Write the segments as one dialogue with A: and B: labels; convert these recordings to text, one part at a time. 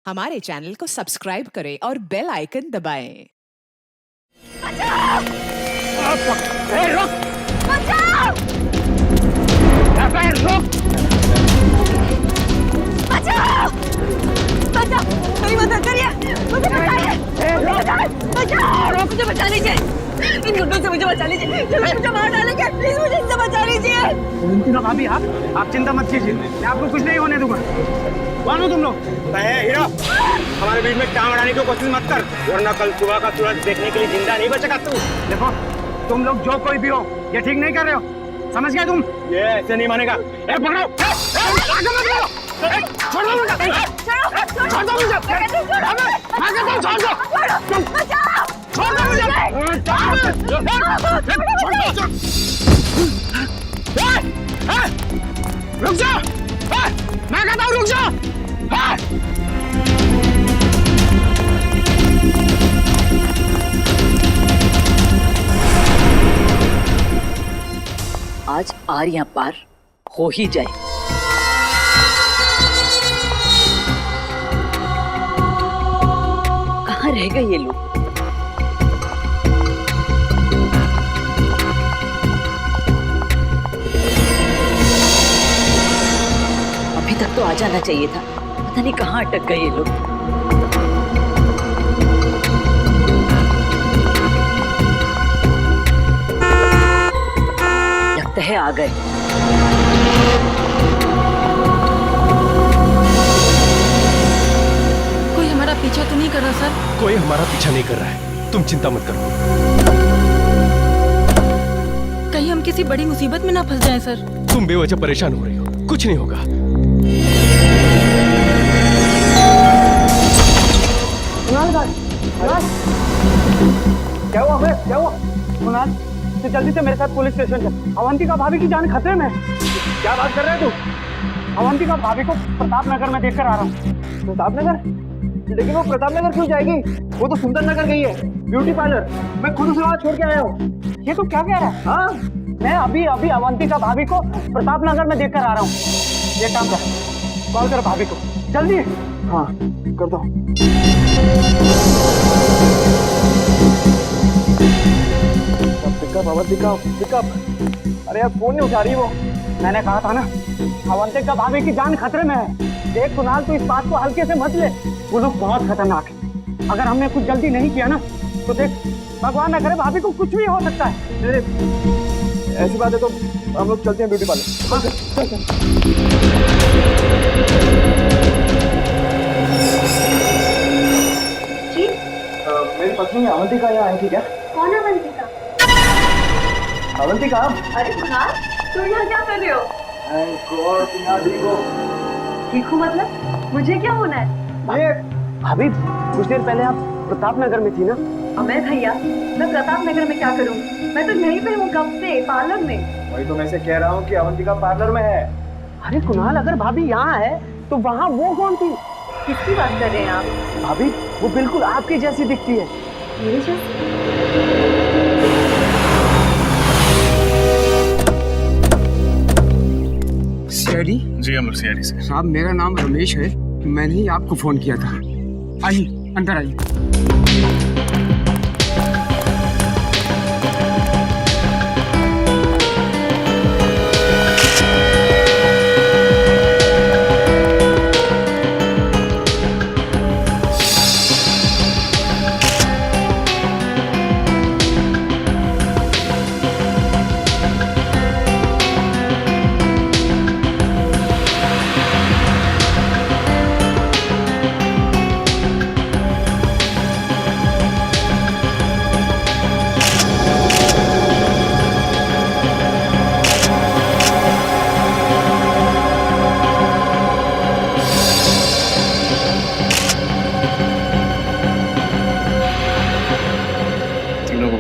A: हमारे चैनल को सब्सक्राइब करें और बेल आइकन दबाएं।
B: बचाओ!
C: रुक!
B: बचाओ!
C: रुक!
B: बचाओ! बचाओ! मेरी मदद करिए! मुझे बचाइए! बचाओ! मुझे बचा लीजिए! इन गुंडों से मुझे बचा लीजिए! ये लोग मुझे मार डालेंगे! प्लीज मुझे इनसे बचा लीजिए!
C: भाभी आप चिंता मत कीजिए, मैं आपको कुछ नहीं होने दूंगा। कौन हो तुम लोग?
D: हीरो, हमारे बीच में टांग अड़ाने की कोशिश मत कर, वरना कल सुबह का सूरज देखने के लिए जिंदा नहीं बचेगा तू।
C: देखो, तुम लोग जो कोई भी हो, ये ठीक नहीं कर रहे हो, समझ गए तुम?
D: ये ऐसे नहीं मानेगा। पकड़ो! छोड़ दो मुझे! छोड़ दो मुझे! छोड़ दो मुझे! रुक जा! मैं कहता हूँ रुक जा!
E: आज आर या पार हो ही जाए। कहाँ रह गए ये लोग? अभी तक तो आ जाना चाहिए था, पता नहीं कहाँ अटक गए ये लोग। लगता है आ गए।
F: कोई हमारा पीछा तो नहीं कर रहा सर?
G: कोई हमारा पीछा नहीं कर रहा है, तुम चिंता मत करो।
F: कहीं हम किसी बड़ी मुसीबत में ना फंस जाएं सर।
G: तुम बेवजह परेशान हो रही हो, कुछ नहीं होगा।
C: क्या हुआ बे? क्या हुआ? कुणाल, तो जल्दी से मेरे साथ पुलिस स्टेशन चल। अवंतिका भाभी की जान खतरे में। क्या बात कर रहे है तू? अवंतिका भाभी को प्रताप नगर में देखकर आ रहा हूँ। प्रताप नगर? लेकिन वो प्रताप नगर क्यों जाएगी? वो तो सुंदर नगर गई है, ब्यूटी पार्लर। मैं खुद उसे वहाँ छोड़ के आया हूँ। ये तो क्या कह रहा है? हाँ, मैं अभी अवंतिका भाभी को प्रताप नगर में देखकर आ रहा हूँ। ये काम कर, कॉल कर भाभी को जल्दी। हाँ, कर दो। पिकअप। अरे यार, फोन नहीं उठा रही वो। मैंने कहा था ना, अवंतिका भाभी की जान खतरे में है। देख कुणाल, तू इस बात को हल्के से मत ले। वो लोग बहुत खतरनाक है। अगर हमने कुछ जल्दी नहीं किया ना, तो देख, भगवान न करे, भाभी को कुछ भी हो सकता है। ऐसी बात है तो हम लोग चलते हैं ब्यूटी पार्लर।
B: जी?
C: मेरी पत्नी अवंतिका यहाँ आई थी क्या?
B: कौन है अवंतिका?
C: अवंतिका?
B: अरे कुणाल, तुम यहाँ क्या कर रहे हो? ठीक हूँ मतलब? मुझे क्या होना है?
C: ये भाभी, कुछ देर पहले आप प्रताप नगर में थी ना?
B: अमय भैया, मैं प्रताप नगर में क्या करूँ? मैं तो यहीं पे हूँ, कब से पार्लर में।
C: वही तो मैं से कह रहा हूँ कि अवंतिका पार्लर में है। अरे कुणाल, अगर भाभी यहाँ है तो वहाँ वो कौन थी?
B: किसकी बात कर रहे हैं आप?
C: भाभी, वो बिल्कुल आपकी जैसी दिखती है।
B: मेरे जैसे?
C: सीआईडी?
D: जी हम लोग सीआईडी से।
C: साहब, मेरा नाम रमेश है, मैंने ही आपको फोन किया था। आइए, अंदर आइए।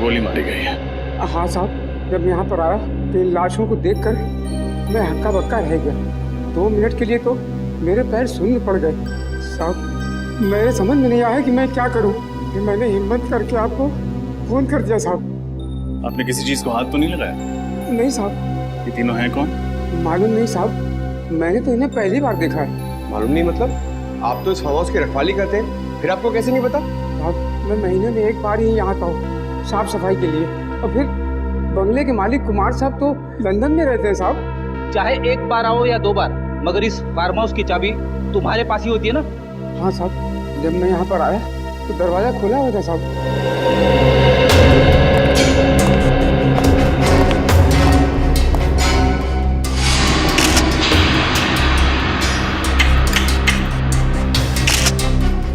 D: गोली मारी गई है।
H: हाँ साहब, जब यहाँ पर आया तो इन लाशों को देखकर मैं हक्का बक्का रह गया। 2 मिनट के लिए तो मेरे पैर शून्य पड़ गए। साहब, मेरे समझ में नहीं आया कि मैं क्या करूँ। फिर मैंने हिम्मत करके आपको फोन कर दिया साहब।
D: आपने किसी चीज को हाथ तो नहीं लगाया?
H: नहीं साहब।
D: ये तीनों हैं कौन?
H: मालूम नहीं साहब, मैंने तो इन्हें पहली बार देखा है।
D: मालूम नहीं मतलब? आप तो इस फार्म हाउस की रखवाली करते हैं, फिर आपको कैसे नहीं पता?
H: साहब मैं महीने में एक बार ही यहाँ आता हूँ साफ सफाई के लिए, और फिर बंगले के मालिक कुमार साहब तो लंदन में रहते हैं साहब।
I: चाहे एक बार आओ या 2 बार, मगर इस फार्म हाउस की चाबी तुम्हारे पास ही होती है ना?
H: हाँ साहब, जब मैं यहाँ पर आया तो दरवाजा खुला हुआ था साहब।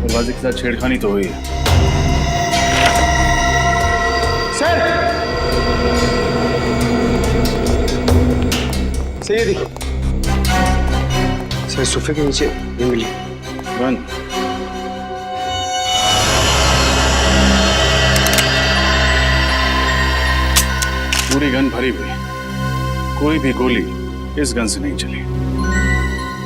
J: दरवाजे के साथ छेड़खानी तो हुई है।
D: सर सही देखिए सर, सोफे के नीचे ये मिली
J: गन। पूरी गन भरी हुई, कोई भी गोली इस गन से नहीं चली।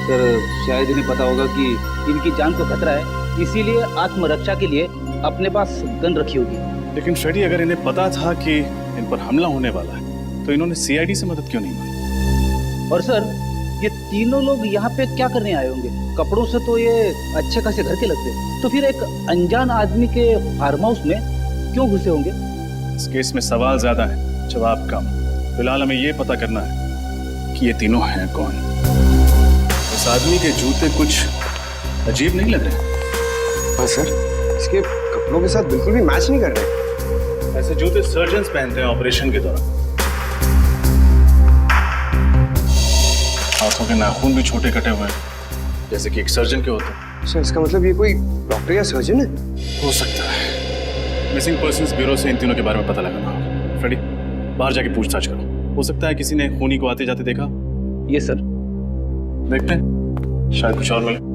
I: सर शायद इन्हें पता होगा कि इनकी जान को खतरा है, इसीलिए आत्मरक्षा के लिए अपने पास गन रखी होगी।
J: लेकिन फ्रेडी, अगर इन्हें पता था कि इन पर हमला होने वाला है तो इन्होंने सीआईडी से मदद क्यों नहीं मांगी?
I: और सर ये तीनों लोग यहाँ पे क्या करने आए होंगे? कपड़ों से तो ये अच्छे खासे घर के लगते, तो फिर एक अनजान आदमी के फार्म हाउस में क्यों घुसे होंगे?
J: इस केस में सवाल ज्यादा है, जवाब कम। फिलहाल हमें ये पता करना है कि ये तीनों हैं कौन। इस आदमी के जूते कुछ अजीब नहीं लग रहे?
D: हाँ सर, इसके कपड़ों के साथ बिल्कुल भी मैच नहीं कर रहे।
J: ऐसे जूते सर्जन्स पहनते हैं ऑपरेशन के दौरान। हाथों के नाखून भी छोटे कटे हुए हैं, जैसे कि एक सर्जन के होते हैं।
D: सर इसका मतलब ये कोई डॉक्टर या सर्जन है?
J: हो सकता है। मिसिंग पर्सन्स ब्यूरो से इन तीनों के बारे में पता लगाना होगा। फ्रेडी, बाहर जाके पूछताछ करो, हो सकता है किसी ने खूनी को आते जाते देखा।
I: ये सर
J: देखते हैं, शायद कुछ और मिले।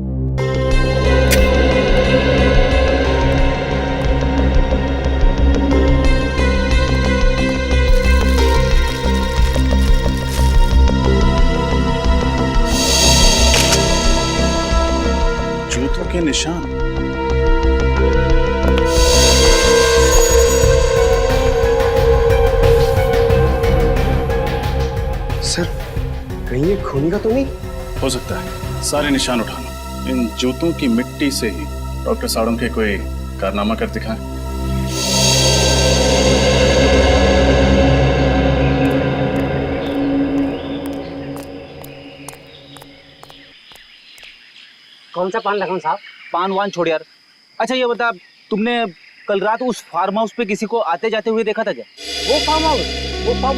J: जूतों के निशान।
D: सर कहीं ये खूनी का तो नहीं?
J: हो सकता है, सारे निशान उठा लो। इन जूतों की मिट्टी से ही डॉक्टर साड़म के कोई कारनामा कर दिखाएं।
C: कौन सा पान लगाऊं साहब?
I: पान वान छोड़ यार। अच्छा ये बता, तुमने कल रात उस फार्म हाउस पे किसी को आते जाते हुए देखा था क्या?
C: वो फार्म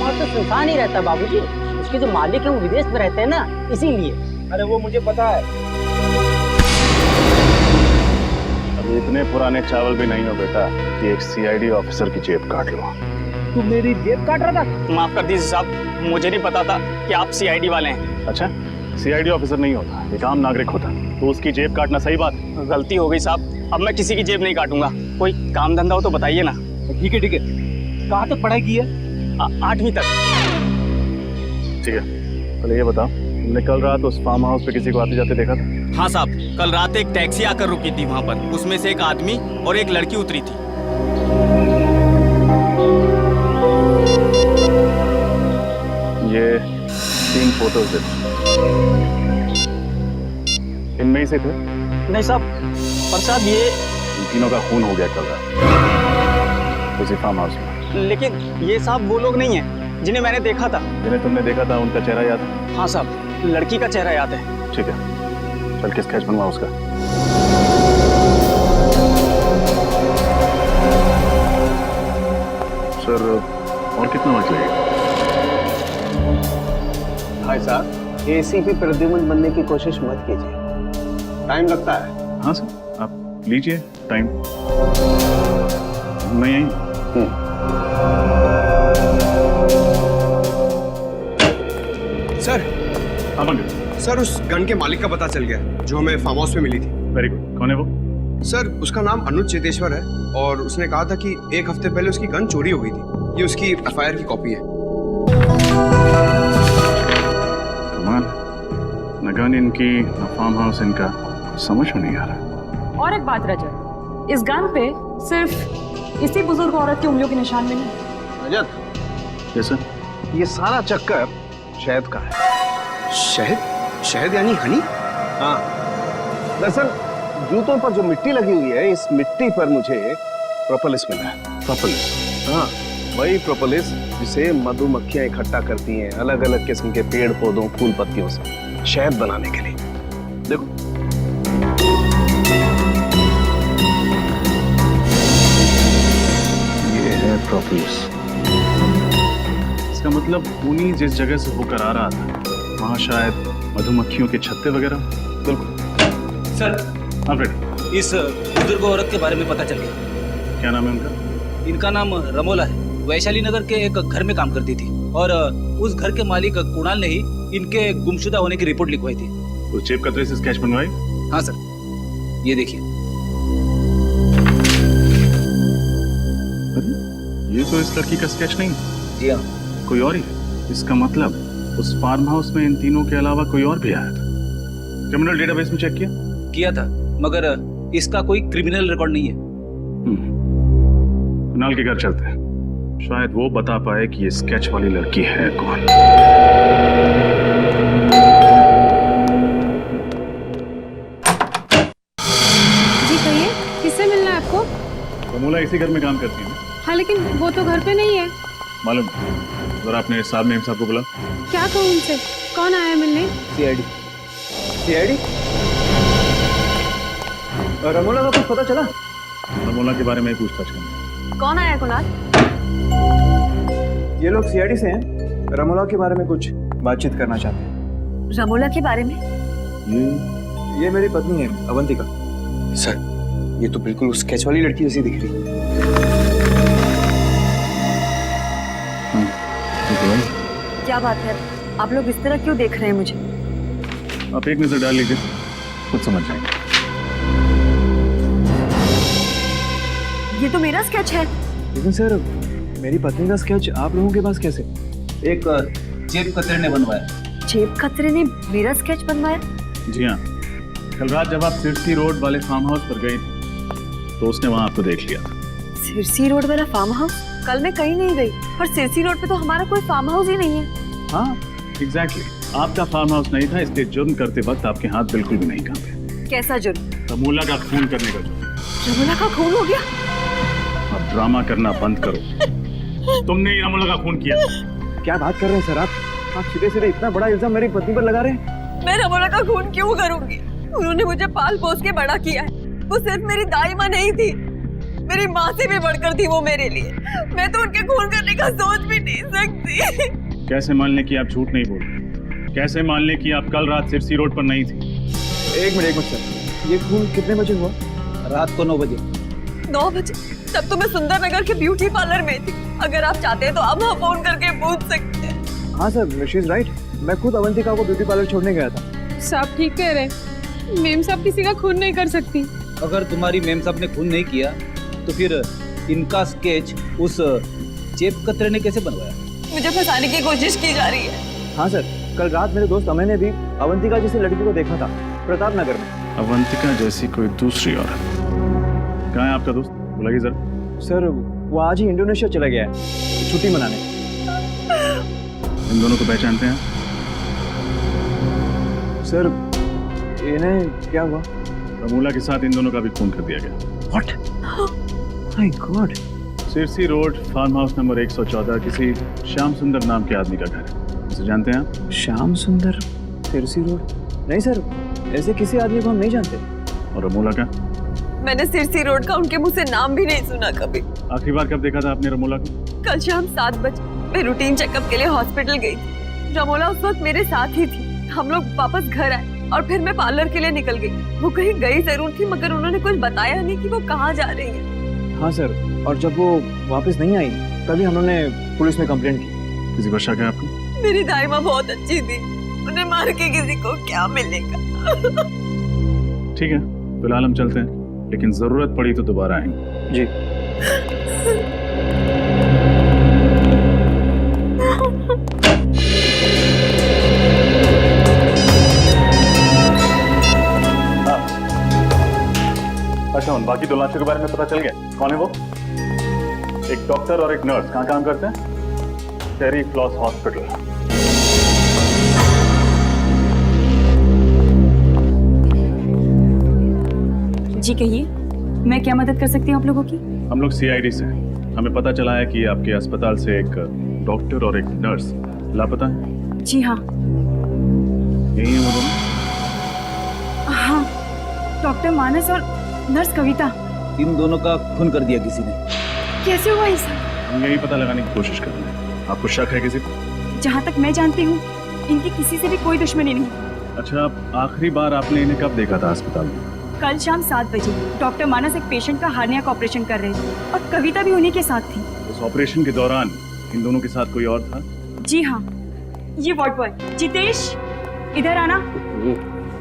C: हाउस तो सुनसान ही रहता बाबूजी। उसके जो मालिक है वो विदेश में रहते हैं ना, इसीलिए।
I: अरे वो मुझे पता है।
J: अभी इतने पुराने चावल भी नहीं हो बेटा कि एक सीआईडी ऑफिसर की जेब काट लो।
I: तू मेरी जेब काट रहा था?
C: माफ कर दीजिए साहब, मुझे नहीं पता था कि आप सीआईडी वाले हैं।
J: अच्छा, सीआईडी ऑफिसर नहीं होता, एक आम नागरिक होता, तो उसकी जेब काटना सही बात?
C: गलती हो गई साहब, अब मैं किसी की जेब नहीं काटूंगा। कोई काम धंधा हो तो बताइए ना।
I: ठीक है ठीक है। कहाँ तक पढ़ाई की है?
C: 8वीं तक।
J: ठीक है, पहले ये बताओ, तुमने कल रात उस फार्म हाउस पे किसी को आते जाते देखा था?
K: हाँ साहब, कल रात एक टैक्सी आकर रुकी थी वहाँ पर। उसमें से एक आदमी और एक लड़की उतरी थी।
J: ये 3 फोटोज है, इनमें ही से थे?
C: नहीं साहब, पर साहब ये
J: इन तीनों का खून हो गया कल रात उसी फार्म हाउस में।
C: लेकिन ये साहब वो लोग नहीं है जिन्हें मैंने देखा था।
J: जिन्हें तुमने देखा था उनका चेहरा याद है?
C: हाँ साहब, लड़की का चेहरा याद है।
J: ठीक है, चल के स्केच बनवा उसका। सर और कितना वक्त लगेगा?
D: भाई साहब, एसीपी प्रद्युमन बनने की कोशिश मत कीजिए, टाइम लगता है।
J: हाँ सर, आप लीजिए टाइम। मैं यहीं।
D: सर,
J: हाँ पंकज।
D: सर उस गन के मालिक का पता चल गया जो हमें फार्म हाउस में मिली थी।
J: Very good. कौन है वो?
D: सर उसका नाम अनुज चेतेश्वर है और उसने कहा था कि 1 हफ्ते पहले उसकी गन चोरी हो गई थी। ये उसकी एफआईआर की कॉपी है।
J: कमाल, न गन इनकी न फार्म हाउस इनका, समझ में नहीं आ रहा।
F: और एक बात रजत, इस गन पे सिर्फ इसी बुजुर्ग औरत की उंगलियों के निशान में नहीं।
D: रजत,
J: जैसे
D: ये सारा चक्कर शहद का है। शहद? शहद यानी हनी? हाँ, दरअसल
L: जूतों पर जो मिट्टी लगी हुई है, इस मिट्टी पर मुझे प्रोपोलिस मिला है।
J: प्रोपोलिस?
L: हाँ, वही प्रोपोलिस जिसे मधुमक्खियां इकट्ठा करती हैं अलग अलग किस्म के पेड़ पौधों फूल पत्तियों से शहद बनाने के लिए। देखो, ये है प्रोपोलिस।
J: इसका मतलब खूनी जिस जगह से होकर आ रहा था वहाँ शायद मधुमक्खियों के छत्ते वगैरह।
L: बिल्कुल
I: सर,
J: हाँ फ्रेड,
I: इस बुजुर्ग औरत के बारे में पता चल गया।
J: क्या नाम है उनका?
I: इनका नाम रमोला है। वैशाली नगर के एक घर में काम करती थी और उस घर के मालिक कुणाल ने ही इनके गुमशुदा होने की रिपोर्ट लिखवाई थी।
J: उस जेब कतरे से स्केच बनवाई?
I: हाँ सर, ये देखिए।
J: ये तो इस लड़की का स्केच नहीं,
I: जी हाँ,
J: कोई और ही है। इसका मतलब उस फार्म हाउस में इन तीनों के अलावा कोई और भी आया था। क्रिमिनल डेटाबेस में चेक
I: किया था, मगर इसका कोई क्रिमिनल रिकॉर्ड नहीं है।
J: कुणाल के घर चलते हैं, शायद वो बता पाए कि ये स्केच वाली लड़की है कौन।
F: जी कहिए, किससे मिलना है आपको?
J: रमोला इसी घर में काम करती है।
F: हाँ लेकिन वो तो घर पे नहीं है।
J: मालूम, जरा आपने साहब मेम साहब को बुला।
F: क्या कहूँ उनसे? कौन आया मिलने?
C: सीआईडी। सीआईडी? रमोला का कुछ पता चला?
J: रमोला के बारे में ही पूछताछ करना।
B: कौन आया कुणाल?
C: ये लोग सीआईडी से हैं। रमोला के बारे में कुछ बातचीत करना चाहते हैं।
B: रमोला के बारे में?
C: ये मेरी पत्नी है अवंतिका।
D: सर, ये तो बिल्कुल उस स्केच वाली लड़की जैसी दिख रही है।
B: क्या बात है, आप लोग इस तरह क्यों देख रहे हैं मुझे?
J: आप एक नजर डाल लीजिए, खुद समझ जाएंगे।
B: ये तो मेरा स्केच है।
C: लेकिन सर, मेरी पत्नी का स्केच आप लोगों के पास कैसे?
I: एक जेब कतरे ने बनवाया।
B: जेब खतरे ने मेरा स्केच बनवाया?
J: जी हाँ, कल रात जब आप सिरसी रोड वाले फार्म हाउस पर गई थी तो उसने वहाँ आपको देख लिया था।
B: सिरसी रोड वाला फार्म हाउस? कल मैं कहीं नहीं गई और सिरसी रोड पे तो हमारा कोई फार्म हाउस ही नहीं है।
J: हाँ एग्जैक्टली, आपका फार्म हाउस नहीं था, इसलिए जुर्म करते वक्त आपके हाथ बिल्कुल भी नहीं कांपे।
B: कैसा जुर्म?
J: रमोला का खून करने का जुर्म।
B: रमोला का खून हो गया?
J: अब ड्रामा करना बंद करो। तुमने ही रमोला का खून किया।
C: क्या बात कर रहे हैं सर आप सीधे सीधे इतना बड़ा इल्जाम मेरी पत्नी पर लगा रहे हैं।
B: मैं रमोला का खून क्यों करूंगी? उन्होंने मुझे पाल पोस के बड़ा किया है। वो सिर्फ मेरी दाई माँ नहीं थी, मेरी माँ से भी बढ़कर थी वो मेरे लिए। मैं तो उनके खून करने का सोच भी नहीं सकती।
J: कैसे मान लें कि आप झूठ नहीं बोल रहे? कैसे मान लें कि आप कल रात सिरसी रोड पर नहीं थी?
C: एक मिनट सर, ये खून कितने बजे हुआ?
I: रात को 9 बजे।
B: 9 बजे? तब तो मैं सुंदर नगर के ब्यूटी पार्लर में थी। अगर आप चाहते हैं तो आप वहाँ फोन करके पूछ सकते हैं।
C: हाँ सर, शी इज राइट। मैं खुद अवंतिका को ब्यूटी पार्लर छोड़ने गया था।
F: साहब ठीक कह रहे, मेम साहब किसी का खून नहीं कर सकती।
I: अगर तुम्हारी मेम साहब ने खून नहीं किया तो फिर इनका स्केच उस जेब कतरे ने कैसे बनवाया?
B: मुझे फंसाने की कोशिश की जा रही है।
C: हाँ सर, कल रात मेरे दोस्त अमय ने भी अवंतिका जैसी लड़की को देखा था प्रताप नगर में।
J: अवंतिका जैसी कोई दूसरी औरत? कहाँ है आपका दोस्त? बुलाइए जरा।
C: सर, वो आज ही इंडोनेशिया चला गया है छुट्टी मनाने।
J: इन दोनों को पहचानते हैं?
C: सर, इन्हें क्या हुआ?
J: रमोला के साथ इन दोनों का भी खून कर दिया गया।
C: What? My God!
J: Sirsi road farm house number 114 किसी श्याम सुंदर नाम के आदमी का घर है। इसे जानते हैं आप?
C: श्याम सुंदर, सिरसी रोड? नहीं सर, ऐसे किसी आदमी को हम नहीं जानते।
J: और रमोला का?
B: मैंने सिरसी रोड का उनके मुंह से नाम भी नहीं सुना कभी।
J: आखिरी बार कब देखा था आपने रमोला को?
B: कल शाम 7 बजे मैं रूटीन चेकअप के लिए हॉस्पिटल गई थी। रमोला उस वक्त मेरे साथ ही थी। हम लोग वापस घर आए और फिर मैं पार्लर के लिए निकल गई। वो कहीं गई जरूर थी, मगर उन्होंने कुछ बताया नहीं कि वो कहाँ जा रही है।
C: हाँ सर, और जब वो वापस नहीं आई तभी हम लोगों ने पुलिस में कंप्लेंट की।
J: किसी को शक है आपको?
B: मेरी दाई माँ बहुत अच्छी थी, उन्हें मार के किसी को क्या मिलेगा।
J: ठीक है, फिलहाल हम चलते हैं, लेकिन जरूरत पड़ी तो दोबारा आएंगे।
C: जी।
J: अच्छा, उन बाकी 2 लाशों के बारे में पता चल गया? कौन है वो? एक डॉक्टर और एक नर्स। कहाँ काम करते हैं? टेरी फ्लॉस हॉस्पिटल।
F: जी कहिए, मैं क्या मदद कर सकती हूँ आप लोगों की?
J: हम लोग सीआईडी से हैं। हमें पता चला है कि आपके अस्पताल से एक डॉक्टर और एक नर्स लापता है।
F: जी हाँ।
J: यही है वो दोनों?
F: हाँ, डॉक्टर मानस और नर्स कविता।
I: इन दोनों का खून कर दिया किसी ने।
F: कैसे हुआ ये सब?
J: हम यही पता लगाने की कोशिश कर रहे हैं। आपको शक है किसी को?
F: जहाँ तक मैं जानती हूँ इनकी किसी से भी कोई दुश्मनी नहीं।
J: अच्छा, आखिरी बार आपने इन्हें कब देखा था अस्पताल में?
F: कल शाम 7 बजे डॉक्टर मानस एक पेशेंट का हार्निया का ऑपरेशन कर रहे थे और कविता भी उन्हीं के साथ थी।
J: उस ऑपरेशन के दौरान इन दोनों के साथ कोई और था?
F: जी हाँ, ये वार्ड बॉय जितेश, इधर आना।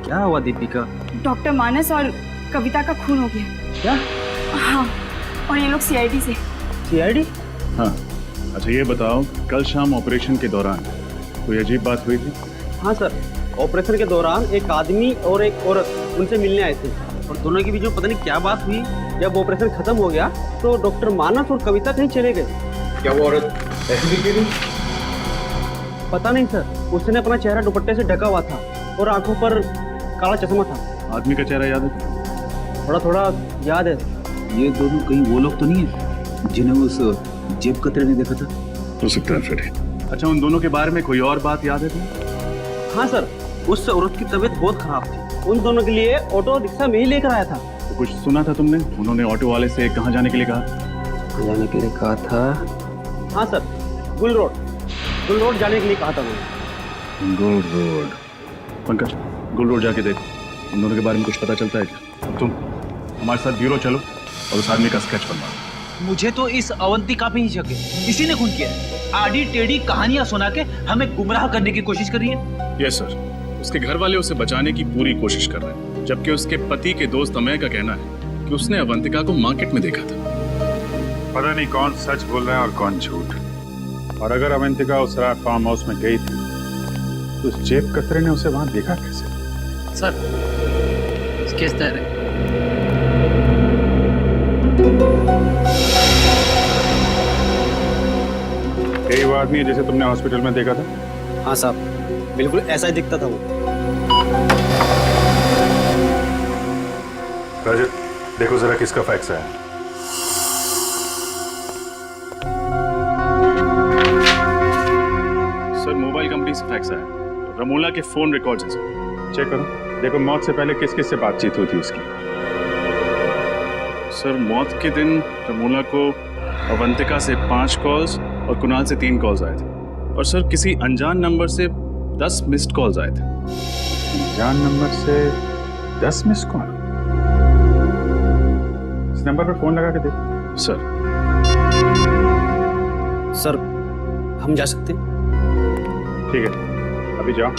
I: क्या हुआ दीपिका?
F: डॉक्टर मानस और कविता का खून हो गया।
I: क्या?
F: हाँ, और ये लोग सीआईडी से।
I: सीआईडी?
J: हाँ। अच्छा ये बताओ, कल शाम ऑपरेशन के दौरान कोई अजीब बात हुई थी?
C: हाँ सर, ऑपरेशन के दौरान एक आदमी और एक औरत उनसे मिलने आए थे और दोनों के बीच में पता नहीं क्या बात हुई। जब ऑपरेशन खत्म हो गया तो डॉक्टर मानस और कविता कहीं चले गए।
L: क्या वो औरत ऐसी दिखती थी?
C: पता नहीं सर, उसने अपना चेहरा दुपट्टे से ढका हुआ था और आंखों पर काला चश्मा था।
J: आदमी का चेहरा याद है?
C: थोड़ा थोड़ा याद है।
I: ये दोनों कहीं वो लोग तो नहीं है जिन्हें उस जेब कतरे ने देखा था?
J: हो सकता है फिर। अच्छा, उन दोनों के बारे में कोई और बात याद है तुम्हें?
C: हाँ सर, उस औरत की तबीयत बहुत खराब थी। उन दोनों के लिए ऑटो रिक्शा में ही लेकर आया था।
J: तो कुछ सुना था तुमने? उन्होंने ऑटो वाले से कहाँ जाने के लिए कहा?
C: जाने के लिए कहा था? हाँ सर, गुल रोड जाने के लिए कहा था उन्होंने।
J: गुल रोड। पंकज, गुल रोड जाके देखो, उन दोनों के बारे में कुछ पता चलता है क्या? अब तुम हमारे साथ ब्यूरो चलो और उस आदमी का स्केच बनवाओ।
I: मुझे तो इस अवंतिका पे ही शक है। इसी ने खून किया है। आड़ी टेढ़ी कहानियां सुना के हमें गुमराह करने की कोशिश कर रही है।
J: यस सर, उसके घर वाले उसे बचाने की पूरी कोशिश कर रहे हैं, जबकि उसके पति के दोस्त अमय का कहना है कि उसने अवंतिका को मार्केट में देखा था।
M: पता नहीं कौन सच बोल रहा है और कौन झूठ। और अगर अवंतिका उस रात फार्म हाउस में गई थी तो उस जेब कतरे ने उसे वहां देखा कैसे?
I: सर, केस तैयार है।
M: यही वो आदमी है जिसे तुमने हॉस्पिटल में देखा था?
C: हाँ साहब, बिल्कुल ऐसा ही दिखता था वो।
M: राजू, देखो जरा किसका फैक्स है।
J: सर, मोबाइल कंपनी से फैक्स आया, रमोला के फोन रिकॉर्ड्स हैं सर।
M: चेक करो, देखो मौत से पहले किस किस से बातचीत हुई थी उसकी।
J: सर, मौत के दिन रमोला को अवंतिका से 5 कॉल्स और कुणाल से 3 कॉल्स आए थे। और सर, किसी अनजान नंबर से 10 मिस्ड कॉल्स आए थे।
M: अनजान नंबर से 10 मिस्ड कॉल? इस नंबर पर फोन लगा के देखो।
C: सर, हम जा सकते हैं?
M: ठीक है, अभी जाओ,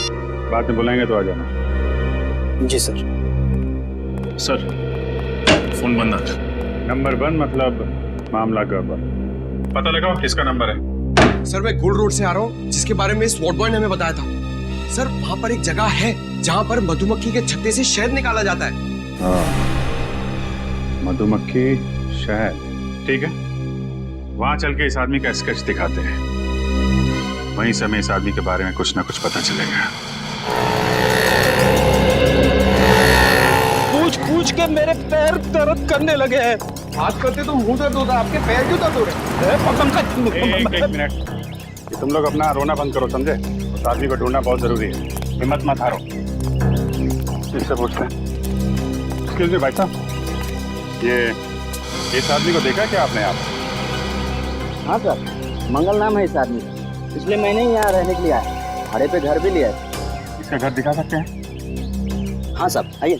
M: बाद में बुलाएंगे तो आ जाना।
C: जी सर।
J: सर, फोन बंद आता।
M: नंबर बंद मतलब मामला गड़बड़। पता लगाओ किसका नंबर है।
N: सर, मैं गुल रोड से आ रहा हूँ, जिसके बारे में इस वार्ड बॉय ने हमें बताया था। सर, वहाँ पर एक जगह है जहाँ पर मधुमक्खी के छत्ते से शहद निकाला जाता है।
M: हाँ, मधुमक्खी शहद, ठीक है। वहां चल के इस आदमी का स्केच दिखाते हैं। वहीं से हमें इस आदमी के बारे में कुछ ना कुछ पता चलेगा।
C: पूछ के मेरे पैर दर्द करने लगे हैं।
L: बात करते तो मुंह दर्द होता है, आपके पैर क्यों दर्द हो रहे हैं?
M: एक मिनट, ये तुम लोग अपना रोना बंद करो, समझे? उस आदमी को ढूंढना बहुत जरूरी है। हिम्मत मत हारो। इससे पूछते हैं। एक्सक्यूज मी भाई साहब, ये इस आदमी को देखा क्या आपने? आप?
C: हाँ सर, मंगल नाम है इस आदमी का, इसलिए मैंने ही यहाँ रहने के लिए आया। भाड़े पे घर भी लिया है।
M: इसका घर दिखा सकते हैं?
C: हाँ साहब, आइए।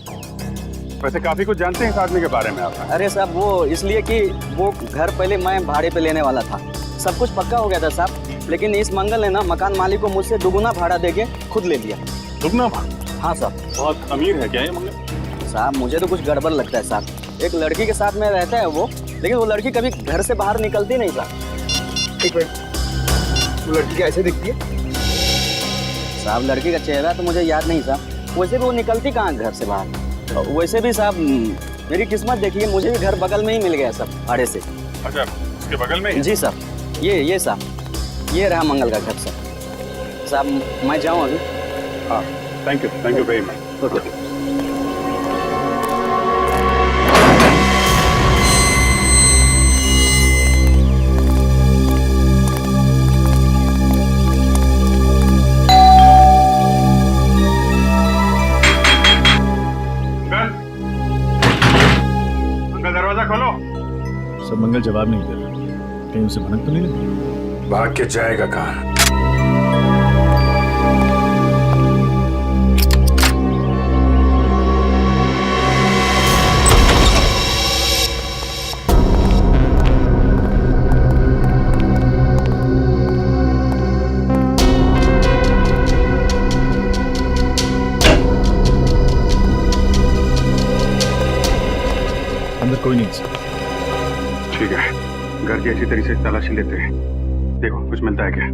M: वैसे काफी कुछ जानते हैं इस आदमी के बारे में आप?
C: अरे साहब, वो इसलिए कि वो घर पहले मैं भाड़े पे लेने वाला था। सब कुछ पक्का हो गया था साहब, लेकिन इस मंगल ने ना मकान मालिक को मुझसे दुगुना भाड़ा देके खुद ले लिया।
M: दुगुना भाड़ा?
C: हाँ साहब।
M: बहुत अमीर है क्या ये मंगल?
C: साहब, मुझे तो कुछ गड़बड़ लगता है साहब। एक लड़की के साथ में रहता है वो, लेकिन वो लड़की कभी घर से बाहर निकलती नहीं साहब।
N: एक मिनट, वो लड़की कैसे दिखती है?
C: साहब, लड़की का चेहरा तो मुझे याद नहीं साहब। वैसे भी वो निकलती कहाँ घर से बाहर। वैसे भी साहब, मेरी किस्मत देखिए, मुझे भी घर बगल में ही मिल गया सब भाड़े से।
M: अच्छा, उसके बगल में?
C: जी साहब, ये साहब, ये रहा मंगल का घर साहब। साहब, मैं जाऊँ अभी?
M: हाँ, thank you very much.
C: Okay.
M: दरवाजा खोलो।
J: सब मंगल जवाब नहीं दे रहा, कहीं उसे भनक तो नहीं लगी?
M: भाग के जाएगा कहाँ?
J: अंदर कोई नहीं सर।
M: ठीक है, घर की अच्छी तरीके से तलाशी लेते हैं। देखो कुछ मिलता है क्या?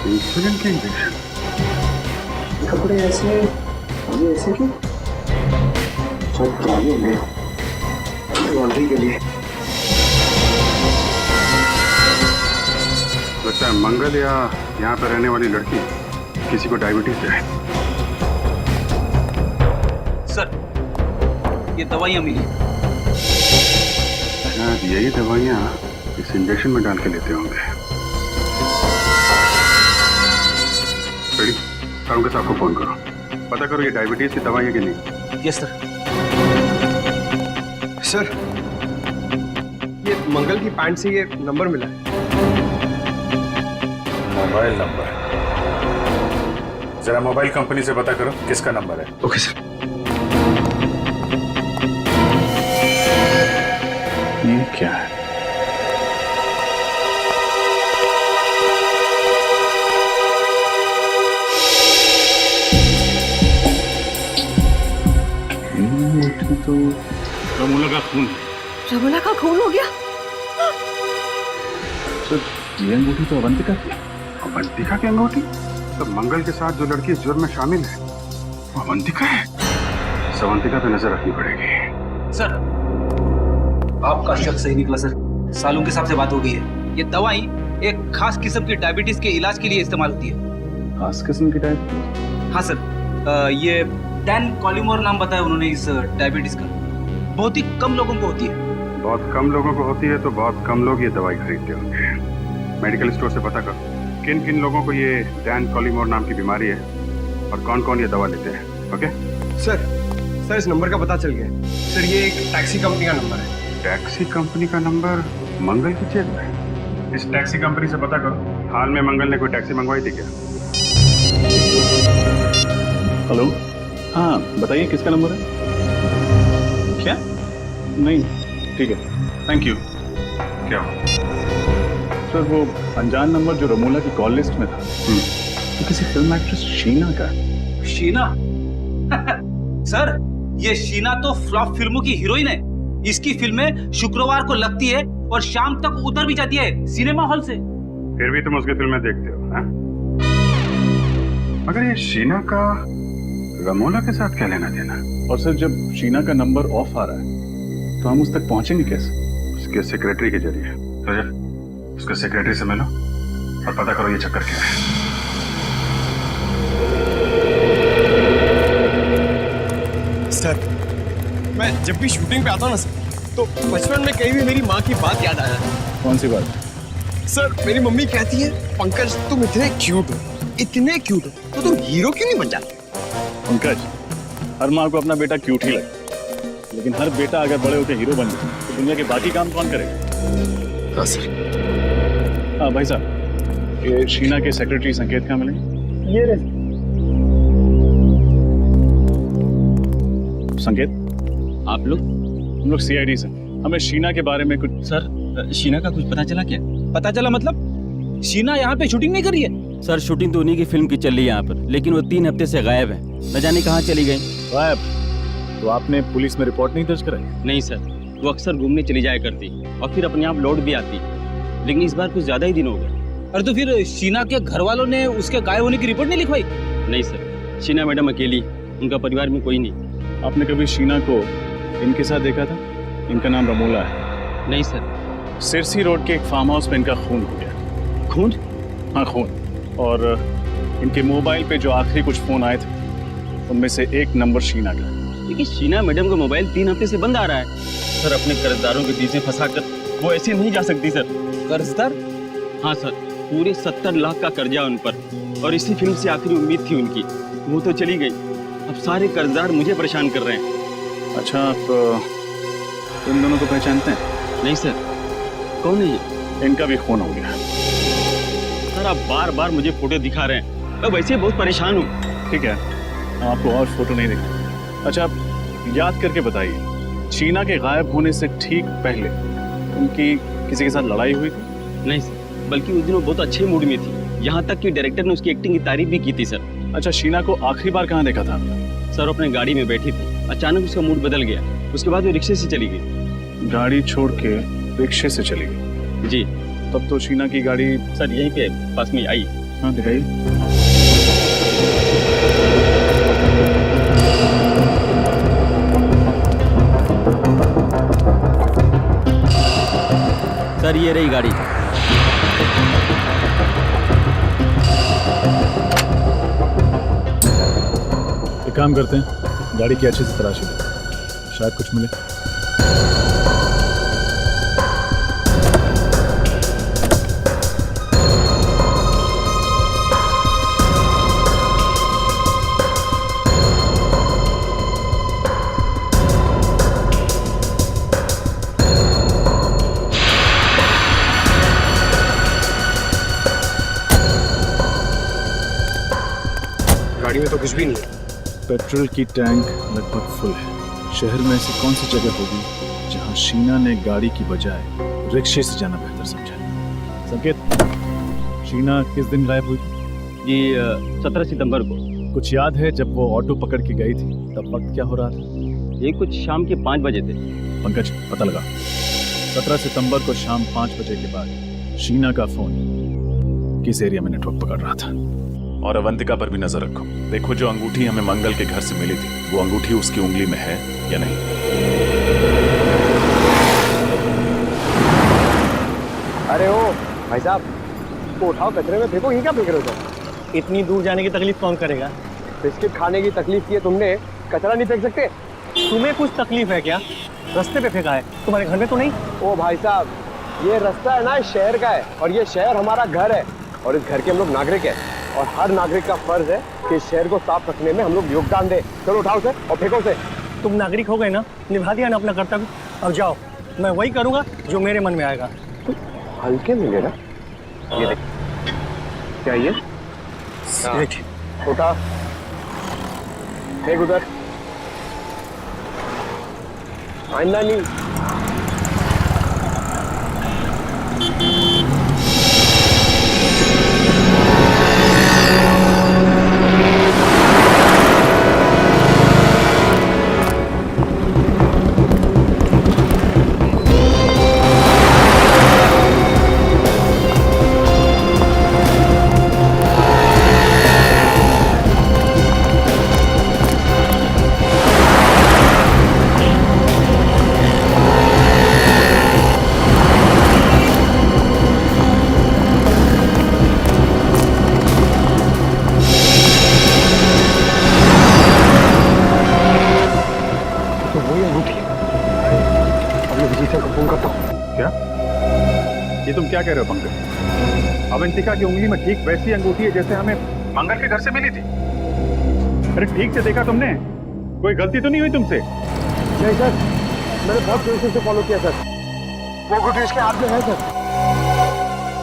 M: इंसुलिन के इंजेक्शन।
C: कपड़े ऐसे, ये ऐसे क्यों? सब चालू होंगे लॉन्ड्री के लिए।
M: लगता है मंगल या यहाँ पर रहने वाली लड़की किसी को डायबिटीज है।
I: सर ये दवाइयाँ मिली।
M: शायद यही दवाइयाँ इस इंजेक्शन में डाल के लेते होंगे। रेडी, साहब को फोन करो, पता करो ये डायबिटीज की दवाई है कि नहीं।
I: Yes sir.
N: सर ये मंगल की पैंट से ये नंबर मिला है।
M: Mobile number? जरा मोबाइल कंपनी से पता करो किसका नंबर है।
N: Okay sir.
J: ये क्या है? तो
M: रमोला का खून है।
B: रमोला का खून हो गया?
J: सर ये अंगूठी तो अवंतिका की।
M: अवंतिका की अंगूठी? तो मंगल के साथ जो लड़की इस जुर्म में शामिल है वो अवंतिका है। इस अवंतिका पे नजर रखनी पड़ेगी।
I: सर आपका शक सही निकला सर, सालून के साहब से बात हो गई है। ये दवाई एक खास किस्म की डायबिटीज के इलाज के लिए इस्तेमाल होती है।
J: खास किस्म की डायबिटीज?
I: हाँ सर, ये डैन कॉलिमोर नाम बताया उन्होंने इस डायबिटीज का। बहुत ही कम लोगों को होती है।
M: बहुत कम लोगों को होती है तो बहुत कम लोग ये दवाई खरीदते होंगे। मेडिकल स्टोर से पता करो किन किन लोगों को ये डैन कॉलिमोर नाम की बीमारी है और कौन कौन ये दवा लेते हैं। ओके
N: सर इस नंबर का पता चल गया। सर ये एक टैक्सी कंपनी का नंबर है।
M: टैक्सी कंपनी का नंबर मंगल की जेब में? इस टैक्सी कंपनी से पता करो हाल में मंगल ने कोई टैक्सी मंगवाई थी क्या?
J: हेलो, हाँ बताइए किसका नंबर है? क्या? नहीं, ठीक है, थैंक यू।
M: क्या हुआ?
J: सर वो अनजान नंबर जो रमोला की कॉल लिस्ट में था तो किसी फिल्म एक्ट्रेस शीना का।
I: शीना? सर ये शीना तो फ्लॉप फिल्मों की हीरोइन है। इसकी फिल्में शुक्रवार को लगती है और शाम तक उतर भी जाती है सिनेमा हॉल से।
M: फिर भी तुम उसकी फिल्में देखते हो हा? मगर ये शीना का रमोला के साथ क्या लेना देना?
J: और सर जब शीना का नंबर ऑफ आ रहा है तो हम उस तक पहुंचेंगे कैसे?
M: उसके सेक्रेटरी के जरिए। तो जब उसके सेक्रेटरी से मिलो और पता करो ये चक्कर क्या है।
N: सर मैं जब भी शूटिंग पे आता हूँ ना सर, तो बचपन में कहीं भी मेरी माँ की बात याद आया।
J: कौन सी बात?
N: सर मेरी मम्मी कहती है पंकज तुम इतने क्यूट हो, इतने क्यूट हो, तो तुम हीरो क्यों नहीं बन जाते?
J: पंकज, हर माँ को अपना बेटा क्यूट ही लगता है, लेकिन हर बेटा अगर बड़े होकर हीरो बन जाए तो दुनिया के बाकी काम कौन करेगा?
N: हाँ सर।
J: हाँ भाई साहब, ये शीना के सेक्रेटरी संकेत कहाँ मिलेंगे?
C: ये रहे।
J: संकेत,
K: आप लोग?
J: हम लोग सीआईडी से, हमें शीना के बारे में कुछ।
K: सर शीना का कुछ पता चला क्या?
I: पता चला मतलब? शीना यहाँ पे शूटिंग नहीं कर रही है?
K: सर शूटिंग तो उन्हीं की फिल्म की चल रही है यहाँ पर, लेकिन वो 3 हफ्ते से गायब है। न जाने कहाँ चली गई।
J: गायब? तो आपने पुलिस में रिपोर्ट नहीं दर्ज कराई?
K: नहीं सर, वो अक्सर घूमने चली जाया करती और फिर अपने आप लौट भी आती, लेकिन इस बार कुछ ज्यादा ही दिन हो गए।
I: अरे तो फिर शीना के घर वालों ने उसके गायब होने की रिपोर्ट नहीं लिखवाई?
K: नहीं सर, शीना मैडम अकेली, उनका परिवार में कोई नहीं।
J: आपने कभी शीना को इनके साथ देखा था? इनका नाम रमोला है।
K: नहीं सर।
J: सिरसी रोड के एक फार्म हाउस में इनका खून हो गया।
K: खून?
J: हाँ खून। और इनके मोबाइल पे जो आखिरी कुछ फोन आए थे उनमें से एक नंबर शीना का।
K: लेकिन शीना मैडम का मोबाइल 3 हफ्ते से बंद आ रहा है सर। अपने कर्जदारों के बीच में फंसा कर वो ऐसे नहीं जा सकती सर।
G: कर्जदार?
K: हाँ सर, पूरे 70 लाख का कर्जा उन पर, और इसी फिल्म से आखिरी उम्मीद थी उनकी। वो तो चली गई, अब सारे कर्जदार मुझे परेशान कर रहे हैं।
J: अच्छा, आप इन दोनों को पहचानते हैं?
K: नहीं सर। कौन है ये?
J: इनका भी खून हो गया
K: सर। आप बार बार मुझे फोटो दिखा रहे हैं, मैं वैसे बहुत परेशान हूँ।
J: ठीक है, आपको और फोटो नहीं दिखा। अच्छा, आप याद करके बताइए, शीना के गायब होने से ठीक पहले उनकी किसी के साथ लड़ाई हुई थी?
K: नहीं सर, बल्कि उस दिन वो बहुत अच्छे मूड में थी, यहाँ तक कि डायरेक्टर ने उसकी एक्टिंग की तारीफ भी की थी सर।
J: अच्छा, शीना को आखिरी बार कहाँ देखा था?
K: सर, अपने गाड़ी में बैठी थी, अचानक उसका मूड बदल गया, उसके बाद वो रिक्शे से चली गई।
J: गाड़ी छोड़ के रिक्शे से चली गई?
K: जी।
J: तब तो शीना की गाड़ी
K: सर यहीं पे पास में आई।
J: हाँ, दिखाइए।
K: सर ये रही गाड़ी।
J: एक काम करते हैं, गाड़ी की अच्छे से तलाशी लेते हैं, शायद कुछ मिले।
N: गाड़ी में तो कुछ भी नहीं है।
J: पेट्रोल की टैंक लगभग फुल है। शहर में ऐसी कौन सी जगह होगी जहां शीना ने गाड़ी की बजाय रिक्शे से जाना बेहतर समझा? संकेत, शीना किस दिन गायब हुई थी?
K: जी 17 सितंबर को।
J: कुछ याद है जब वो ऑटो पकड़ के गई थी तब वक्त क्या हो रहा था?
K: ये कुछ शाम के 5 बजे थे।
J: पंकज, पता लगा। 17 सितंबर को शाम 5 बजे के बाद शीना का फोन किस एरिया में नेटवर्क पकड़ रहा था?
M: और अवंतिका पर भी नजर रखो। देखो, जो अंगूठी हमें मंगल के घर से मिली थी, वो अंगूठी उसकी उंगली में है या नहीं।
C: अरे ओ भाई साहब, तो उठाओ, कचरे में फेंको। ये क्या फेंक रहे हो? इतनी दूर जाने की तकलीफ कौन करेगा? बिस्किट खाने की तकलीफ की है तुमने, कचरा नहीं फेंक सकते? तुम्हें कुछ तकलीफ है क्या? रास्ते पे फेंका है, तुम्हारे घर में तो नहीं? ओ भाई साहब, ये रास्ता है ना, इस शहर का है, और ये शहर हमारा घर है, और इस घर के हम लोग नागरिक हैं, और हर नागरिक का फर्ज है कि इस शहर को साफ रखने में हम लोग योगदान दें। चलो उठाओ से और फेंको से। तुम नागरिक हो गए ना, निभा दिया ना अपना कर्तव्य। अब जाओ, मैं वही करूंगा जो मेरे मन में आएगा। हल्के में लेना। ये देख, क्या ये? उठा, फेंक उधर। आइंदा नहीं।
M: ये तुम क्या कह रहे हो पंकज? अवंतिका की उंगली में ठीक वैसी अंगूठी है जैसे हमें मंगल के घर से मिली थी। अरे ठीक से देखा तुमने? कोई गलती तो नहीं हुई तुमसे?
C: नहीं सर, मैंने बहुत कोशिश से फॉलो किया सर। वो अंगूठी इसके हाथ में है सर।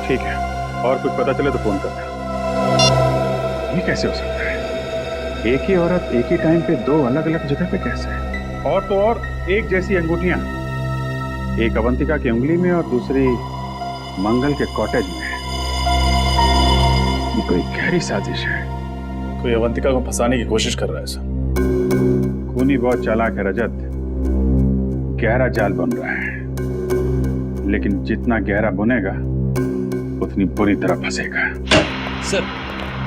M: ठीक है, और कुछ पता चले तो फोन करना। ये कैसे हो सकता है? एक ही औरत एक ही टाइम पे दो अलग अलग जगह पे कैसे? और तो और एक जैसी अंगूठियां, एक अवंतिका की उंगली में और दूसरी मंगल के कॉटेज में। ये कोई गहरी साजिश है।
J: कोई अवंतिका को फंसाने की कोशिश कर रहा है सर।
M: खूनी बहुत चालाक है रजत, गहरा जाल बन रहा है, लेकिन जितना गहरा बुनेगा उतनी बुरी तरह फंसेगा।
I: सर,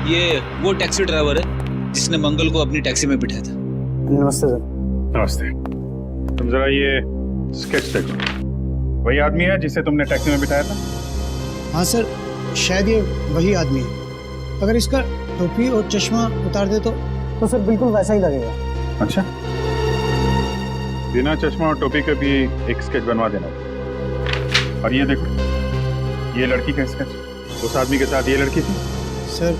I: ये वो टैक्सी ड्राइवर है जिसने मंगल को अपनी टैक्सी में बिठाया था।
C: नमस्ते सर।
M: नमस्ते। तुम जरा ये स्केच देखो, वही आदमी है जिसे तुमने टैक्सी में बिठाया था?
C: हाँ सर, शायद ये वही आदमी है। अगर इसका टोपी और चश्मा उतार दे तो सर बिल्कुल वैसा ही लगेगा।
M: अच्छा, बिना चश्मा और टोपी के भी एक स्केच बनवा देना। और ये देखो, ये लड़की का स्केच, उस आदमी के साथ ये लड़की थी।
C: सर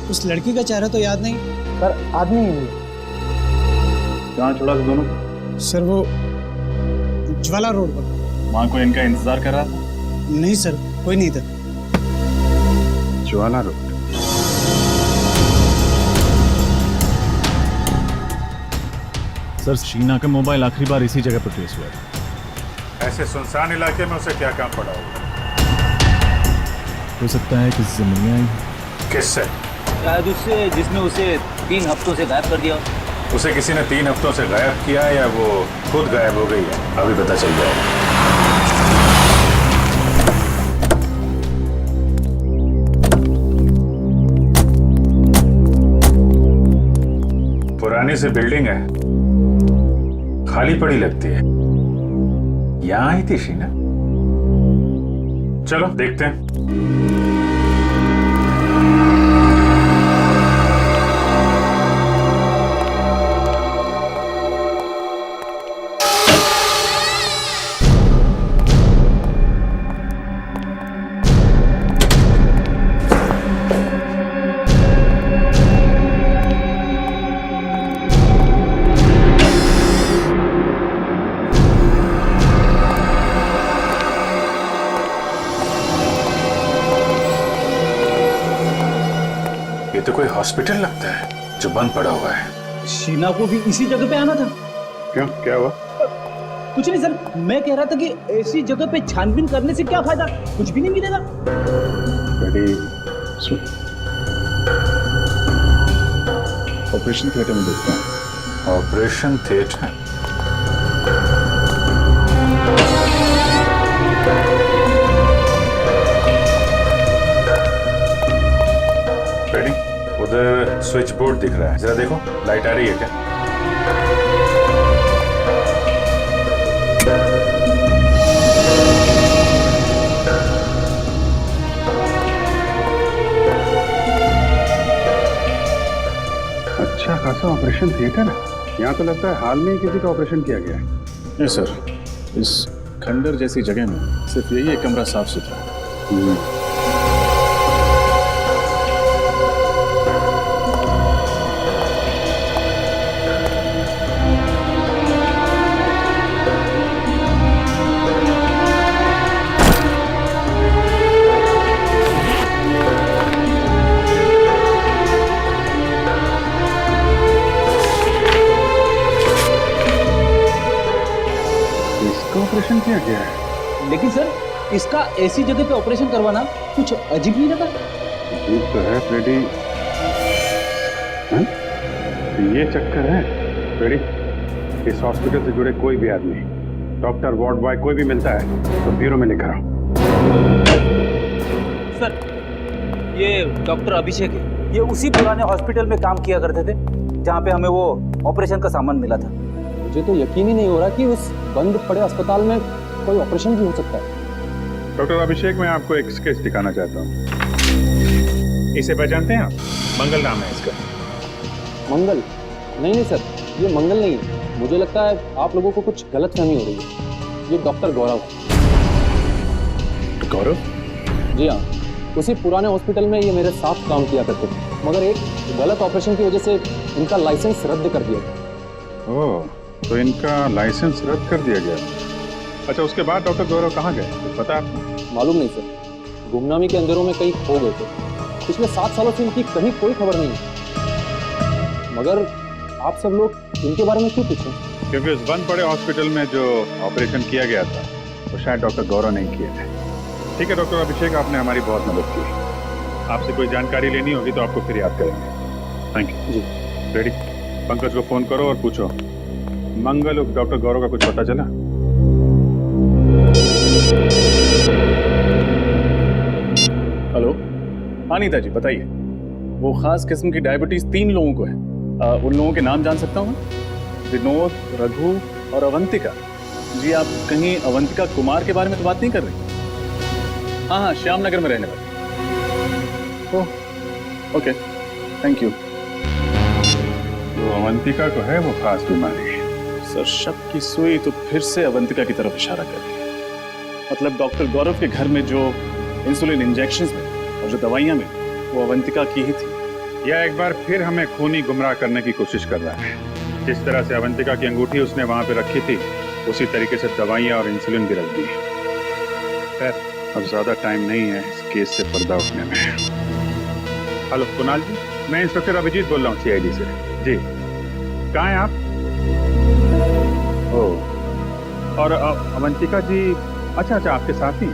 C: उस लड़की का चेहरा तो याद नहीं, पर आदमी ही है।
M: कहाँ छोड़ा था दोनों?
C: सर वो ज्वाला रोड पर।
M: वहाँ कोई इनका इंतजार कर रहा था?
C: नहीं सर, कोई नहीं था।
M: ज्वाला रोड।
J: सर शीना का मोबाइल आखिरी बार इसी जगह पर ट्रेस हुआ था।
M: ऐसे सुनसान इलाके में उसे क्या काम पड़ा होगा?
J: हो सकता है किसी से मिलने आई।
M: किससे?
I: शायद उससे जिसने उसे 3 हफ्तों से गायब कर दिया।
M: उसे किसी ने 3 हफ्तों से गायब किया या वो खुद गायब हो गई है, अभी पता चल जाएगा। पुरानी सी बिल्डिंग है, खाली पड़ी लगती है। यहां आई थी शीना? चलो देखते हैं। ये तो कोई हॉस्पिटल लगता है जो बंद पड़ा हुआ है।
I: शीना को भी इसी जगह पे आना था।
M: क्यों, क्या हुआ?
I: कुछ नहीं सर, मैं कह रहा था कि ऐसी जगह पे छानबीन करने से क्या फायदा, कुछ भी नहीं मिलेगा।
M: ऑपरेशन थिएटर में देखता हूँ। Operation theatre? रेडी? उधर स्विच बोर्ड दिख रहा है, जरा देखो लाइट आ रही है क्या? अच्छा खासा ऑपरेशन थिएटर है। यहाँ तो लगता है हाल में ही किसी का ऑपरेशन किया गया है।
J: नहीं सर, इस खंडर जैसी जगह में सिर्फ यही एक कमरा साफ सुथरा है।
M: ऑपरेशन किया गया है।
I: लेकिन सर, इसका ऐसी जगह पे ऑपरेशन करवाना कुछ अजीब नहीं लगा?
M: अजीब तो है फ्रेडी। ये चक्कर है फ्रेडी, इस हॉस्पिटल से जुड़े कोई भी आदमी, डॉक्टर, वार्ड बॉय, कोई भी मिलता है तो ब्यूरो में लेकर आओ।
I: सर, ये डॉक्टर अभिषेक है। ये उसी पुराने हॉस्पिटल में काम किया करते थे जहाँ पे हमें वो ऑपरेशन का सामान मिला था।
C: मुझे तो यकीन ही नहीं हो रहा कि उस बंद पड़े अस्पताल में कोई ऑपरेशन भी हो सकता है।
M: डॉक्टर अभिषेक, मैं आपको एक स्केच दिखाना चाहता हूँ। इसे पहचानते हैं आप? मंगल नाम है इसका।
C: मंगल? नहीं सर, ये मंगल नहीं है। मुझे लगता है आप लोगों को कुछ गलतफहमी हो रही है। ये डॉक्टर गौरव।
M: गौरव?
C: जी हाँ, उसी पुराने हॉस्पिटल में ये मेरे साथ काम किया करते थे, मगर एक गलत ऑपरेशन की वजह से इनका लाइसेंस रद्द कर दिया गया।
M: ओह, तो इनका लाइसेंस रद्द कर दिया गया। अच्छा, उसके बाद डॉक्टर गौरव कहाँ गए, कुछ पता आपको?
C: मालूम नहीं सर, गुमनामी के अंधेरों में कहीं खो गए थे। पिछले 7 सालों से इनकी कहीं कोई खबर नहीं है। मगर आप सब लोग इनके बारे में क्यों पूछें?
M: क्योंकि उस बंद पड़े हॉस्पिटल में जो ऑपरेशन किया गया था वो शायद डॉक्टर गौरव नहीं किए थे। ठीक है डॉक्टर अभिषेक, आपने हमारी बहुत मदद की। आपसे कोई जानकारी लेनी होगी तो आपको फिर याद करेंगे। Thank you ji. Ready? Pankaj को फोन करो और पूछो मंगल और डॉक्टर गौरव का कुछ पता चला?
J: हेलो, हाँ नीता जी बताइए। वो खास किस्म की डायबिटीज 3 लोगों को है। उन लोगों के नाम जान सकता हूँ? विनोद, रघु और अवंतिका। जी आप कहीं अवंतिका कुमार के बारे में तो बात नहीं कर रही? हाँ हाँ, श्यामनगर में रहने वाली। Oh okay, thank you.
M: तो अवंतिका को है वो खास बीमारी?
J: सर शक की सुई तो फिर से अवंतिका की तरफ इशारा कर रही है। मतलब डॉक्टर गौरव के घर में जो इंसुलिन इंजेक्शंस मिले और जो दवाइयां मिली वो अवंतिका की ही थी।
M: यह एक बार फिर हमें खूनी गुमराह करने की कोशिश कर रहा है। जिस तरह से अवंतिका की अंगूठी उसने वहां पे रखी थी, उसी तरीके से दवाइयां और इंसुलिन भी रख दी। खैर, अब ज्यादा टाइम नहीं है इस केस से पर्दा उठने में। हेलो कुणाल जी, मैं इंस्पेक्टर अभिजीत बोल रहा हूँ CID से। जी, कहाँ हैं आप? ओह, और अवंतिका जी, अच्छा अच्छा, आपके साथ ही?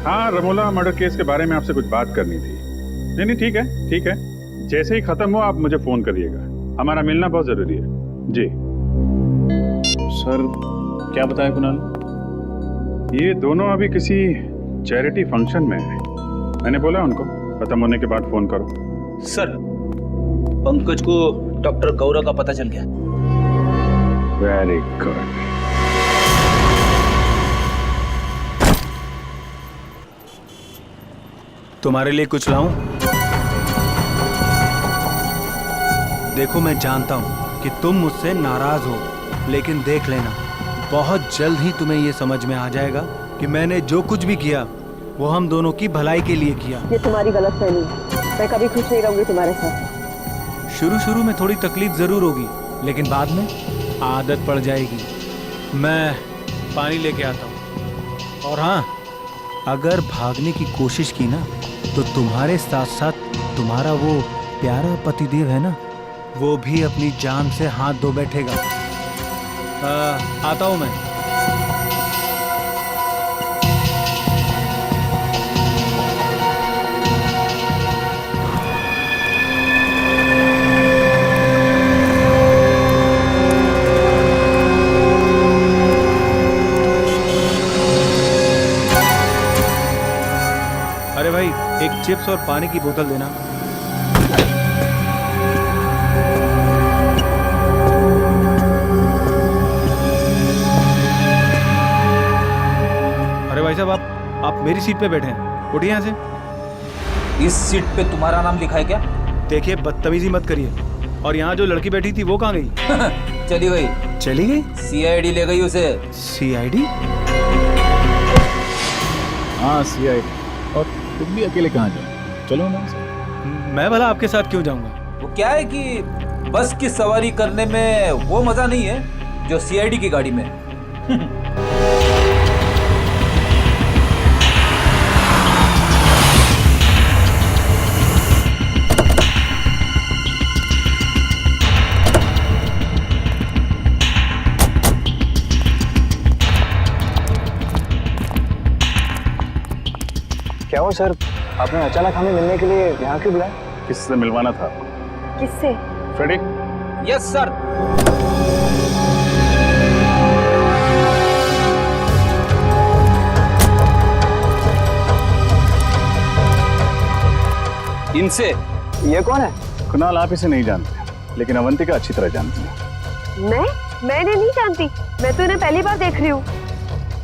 M: हाँ, रमोला मर्डर केस के बारे में आपसे कुछ बात करनी थी। नहीं, ठीक है ठीक है, जैसे ही खत्म हो आप मुझे फोन करिएगा, हमारा मिलना बहुत जरूरी है। जी
J: सर, क्या बताया कुणाल?
M: ये दोनों अभी किसी चैरिटी फंक्शन में है। मैंने बोला उनको खत्म होने के बाद फोन करो।
I: सर, पंकज को डॉक्टर गौरव का पता चल गया।
M: Very good.
C: तुम्हारे लिए कुछ लाऊं? देखो मैं जानता हूं कि तुम मुझसे नाराज हो, लेकिन देख लेना बहुत जल्द ही तुम्हें ये समझ में आ जाएगा कि मैंने जो कुछ भी किया वो हम दोनों की भलाई के लिए किया।
B: ये तुम्हारी गलतफहमी है। मैं कभी खुश नहीं रहूंगी तुम्हारे साथ।
C: शुरू में थोड़ी तकलीफ जरूर होगी, लेकिन बाद में आदत पड़ जाएगी। मैं पानी लेके आता हूँ। और हाँ, अगर भागने की कोशिश की ना तो तुम्हारे साथ साथ तुम्हारा वो प्यारा पतिदेव है ना, वो भी अपनी जान से हाथ धो बैठेगा। आता हूँ मैं। अरे भाई, एक चिप्स और पानी की बोतल देना। अरे भाई साहब, आप मेरी सीट पे बैठे हैं, उठिए यहाँ से।
I: इस सीट पे तुम्हारा नाम लिखा है क्या?
C: देखिए, बदतमीजी मत करिए। और यहाँ जो लड़की बैठी थी वो कहाँ गई?
I: चली गई।
C: चली गई?
I: CID ले गई उसे।
C: CID?
J: हाँ, CID। और तुम भी अकेले कहाँ जाओ? चलो ना।
C: मैं भला आपके साथ क्यों जाऊंगा?
I: वो क्या है कि बस की सवारी करने में वो मजा नहीं है जो CID की गाड़ी में।
C: क्या हो सर, आपने अचानक हमें मिलने के लिए यहाँ क्यों बुलाया?
J: किससे मिलवाना था?
B: किससे?
J: फ्रेडी?
I: Yes sir. इनसे।
C: ये कौन है?
J: कुणाल, आप इसे नहीं जानते, लेकिन अवंतिका अच्छी तरह जानती है।
B: मैंने नहीं जानती। मैं तो इन्हें पहली बार देख रही हूँ।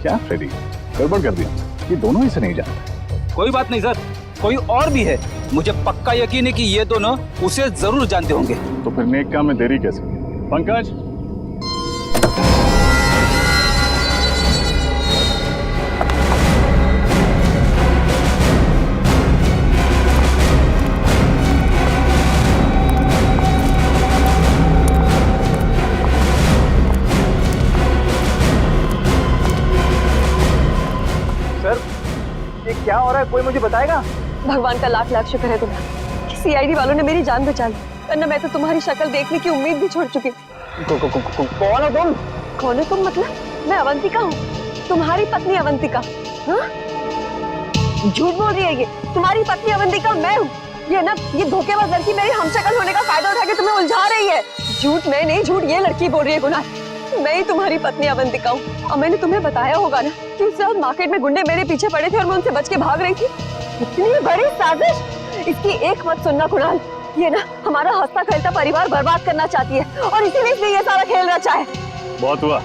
J: क्या फ्रेडी, गड़बड़ कर दिया? ये दोनों इसे नहीं जानते।
I: कोई बात नहीं सर, कोई और भी है। मुझे पक्का यकीन है कि ये दोनों उसे जरूर जानते होंगे।
J: तो फिर नेक काम में देरी कैसे? पंकज,
C: क्या हो रहा है, कोई मुझे बताएगा?
B: भगवान का लाख लाख शुक्र है तुम्हें कि CID वालों ने मेरी जान बचा ली, वरना मैं तो तुम्हारी शक्ल देखने की उम्मीद भी छोड़ चुकी थी।
C: कौन हो तुम?
B: कौन हो तुम मतलब? मैं अवंतिका हूँ, तुम्हारी पत्नी अवंतिका। हाँ? झूठ बोल रही है ये। तुम्हारी पत्नी अवंतिका मैं हूँ। ये ना, ये धोखेबाज लड़की मेरी हमशक्ल होने का फायदा उठा के तुम्हें उलझा रही है। झूठ मैं नहीं, झूठ ये लड़की बोल रही है। गुनाह, मैं ही तुम्हारी पत्नी अवंतिका हूँ। और मैंने तुम्हें बताया होगा ना कि उस रात मार्केट में गुंडे मेरे पीछे पड़े थे और मैं उनसे बच के भाग रही थी। इतनी बड़ी साजिश! इसकी एक मत सुनना कुणाल, ये ना हमारा हंसता खेलता परिवार बर्बाद करना चाहती है और इसीलिए इसने ये सारा खेल रचा है।
J: बहुत हुआ,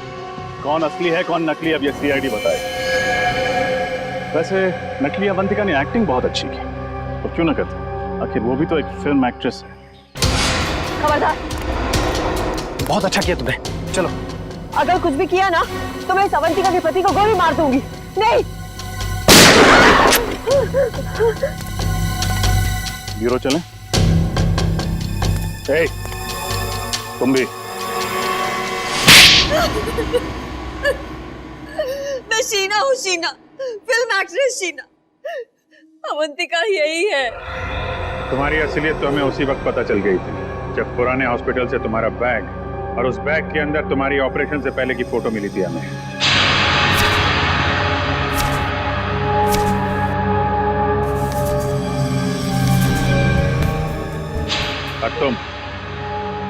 J: कौन असली है कौन नकली अब ये सीआईडी बताए। वैसे नकली अवंतिका ने एक्टिंग बहुत अच्छी की, और क्यों ना करती, आखिर वो भी तो एक फिल्म एक्ट्रेस है।
B: खबरदार,
C: बहुत अच्छा किया तुमने, चलो।
B: अगर कुछ भी किया ना तो मैं इस अवंतिका के पति को गोली मार दूंगी। नहीं,
J: ब्यूरो चलें? ए, तुम भी।
B: मैं शीना हूँ, शीना, फिल्म एक्ट्रेस शीना। अवंतिका यही है।
M: तुम्हारी असलियत तो हमें उसी वक्त पता चल गई थी जब पुराने हॉस्पिटल से तुम्हारा बैग और उस बैग के अंदर तुम्हारी ऑपरेशन से पहले की फोटो मिली थी हमें। और तुम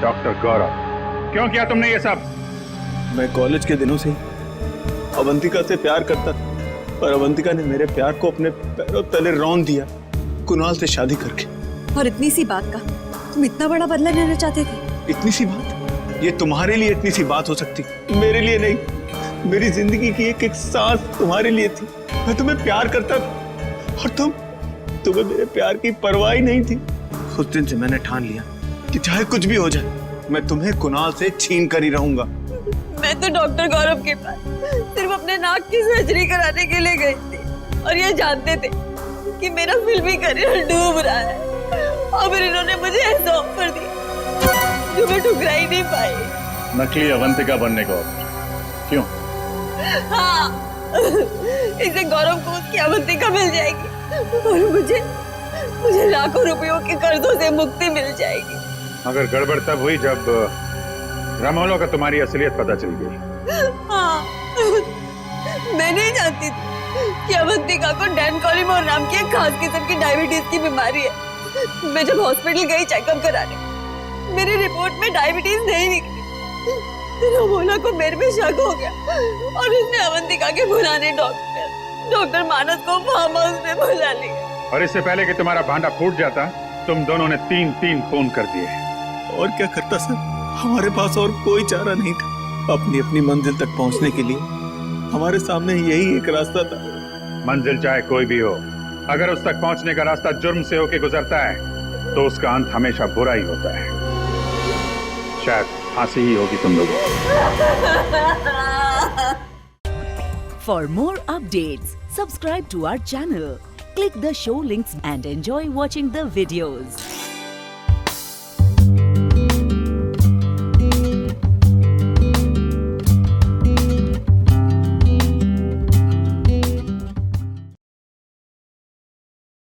M: डॉक्टर गौरव, क्यों किया तुमने ये सब?
J: मैं कॉलेज के दिनों से अवंतिका से प्यार करता था, पर अवंतिका ने मेरे प्यार को अपने पैरों तले रौंद दिया कुणाल से शादी करके।
B: और इतनी सी बात का तुम इतना बड़ा बदला लेना चाहते थे?
J: इतनी सी बात? ये तुम्हारे लिए इतनी सी बात हो सकती, मेरे लिए नहीं। मेरी जिंदगी की एक एक सांस तुम्हारे लिए थी। मैं तुम्हें प्यार करता था और तुम्हें मेरे प्यार की परवाह ही नहीं थी। उस दिन से मैंने ठान लिया कि चाहे कुछ भी हो जाए, मैं तुम्हें कुणाल से छीन कर ही रहूंगा।
B: मैं तो डॉक्टर गौरव के पास सिर्फ अपने नाक की सर्जरी कराने के लिए गई थी और ये जानते थे कि मेरा फिल्मी करियर डूब रहा है, और फिर इन्होंने मुझे ऐसा ऑफर दिया जो मैं ठुकरा ही नहीं पाई।
J: नकली अवंतिका बनने का ऑफर? क्यों?
B: हाँ, इससे गौरव को उसकी अवंतिका मिल जाएगी और मुझे लाखों रुपयों के कर्जों से मुक्ति मिल जाएगी।
M: मगर गड़बड़ तब हुई जब रामोलो का तुम्हारी असलियत पता चल गई।
B: हाँ, मैं नहीं जानती थी कि अवंतिका को डैनकोलिमोर नाम की एक खास किस्म की डायबिटीज की बीमारी है। मैं जब हॉस्पिटल गई चेकअप कराने, मेरी रिपोर्ट में डायबिटीज नहीं निकली। रामोला को मेरे पे शक हो गया और उसने अवंतिका के पुराने डॉक्टर मानस को फार्म हाउस में बुला लिया।
M: और इससे पहले कि तुम्हारा भांडा फूट जाता, तुम दोनों ने 3 खून कर दिए।
J: और क्या करता सर, हमारे पास और कोई चारा नहीं था। अपनी अपनी मंजिल तक पहुंचने के लिए हमारे सामने यही एक रास्ता था।
M: मंजिल चाहे कोई भी हो, अगर उस तक पहुंचने का रास्ता जुर्म से होकर गुजरता है तो उसका अंत हमेशा बुरा ही होता है। शायद फांसी ही होगी तुम लोगों को।
A: For more updates, subscribe to our channel, click the show links and enjoy watching the videos.